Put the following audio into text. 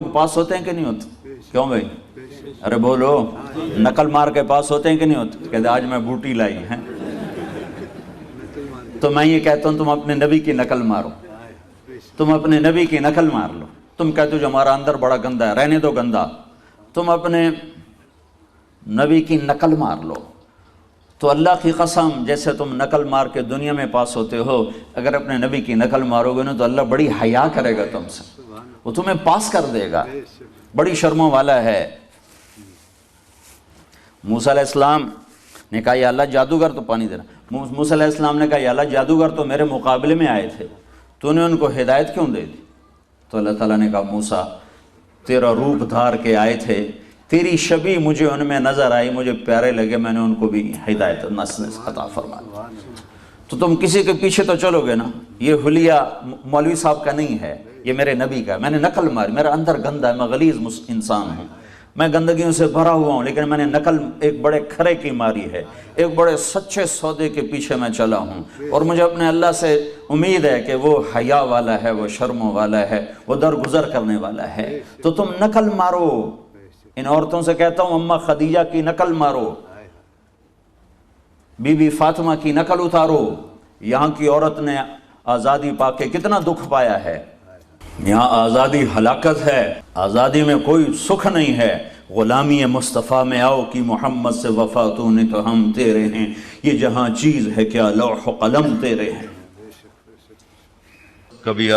پاس ہوتے ہیں کہ نہیں ہوتے؟ کیوں بھائی؟ ارے بولو، نقل مار کے پاس ہوتے ہیں کہ نہیں ہوتے؟ کہتے آج میں بوٹی لائی ہیں تو میں یہ کہتا ہوں تم اپنے نبی کی نقل مارو، تم اپنے نبی کی نقل مار لو۔ تم کہتے ہو جو ہمارا اندر بڑا گندا ہے، رہنے دو گندا، تم اپنے نبی کی نقل مار لو۔ تو اللہ کی قسم جیسے تم نقل مار کے دنیا میں پاس ہوتے ہو، اگر اپنے نبی کی نقل مارو گے نا تو اللہ بڑی حیا کرے گا تم سے، وہ تمہیں پاس کر دے گا، بڑی شرموں والا ہے۔ موسیٰ علیہ السلام نے کہا یا اللہ جادوگر تو پانی دینا۔ موسیٰ علیہ السلام نے کہا یا اللہ جادوگر تو میرے مقابلے میں آئے تھے، تو نے ان کو ہدایت کیوں دے دی؟ تو اللہ تعالیٰ نے کہا موسیٰ تیرا روپ دھار کے آئے تھے، تیری شبیہ مجھے ان میں نظر آئی، مجھے پیارے لگے، میں نے ان کو بھی ہدایت عطا فرما دی۔ تو تم کسی کے پیچھے تو چلو گے نا، یہ حلیہ مولوی صاحب کا نہیں ہے، یہ میرے نبی کا ہے۔ میں نے نقل ماری، میرا اندر گندا ہے، میں غلیظ انسان ہوں، میں گندگیوں سے بھرا ہوا ہوں، لیکن میں نے نقل ایک بڑے کھرے کی ماری ہے، ایک بڑے سچے سودے کے پیچھے میں چلا ہوں، اور مجھے اپنے اللہ سے امید ہے کہ وہ حیا والا ہے، وہ شرموں والا ہے، وہ درگزر کرنے والا ہے۔ تو تم نقل مارو، ان عورتوں سے کہتا ہوں اماں خدیجہ کی نقل مارو، بی بی فاطمہ کی نقل اتارو۔ یہاں کی عورت نے آزادی پا کے کتنا دکھ پایا ہے، یہاں آزادی ہلاکت ہے، آزادی میں کوئی سکھ نہیں ہے۔ غلامی مصطفیٰ میں آؤ کہ محمد سے وفا تو نے تو ہم تیرے ہیں، یہ جہاں چیز ہے کیا لوح و قلم تیرے ہیں۔ کبھی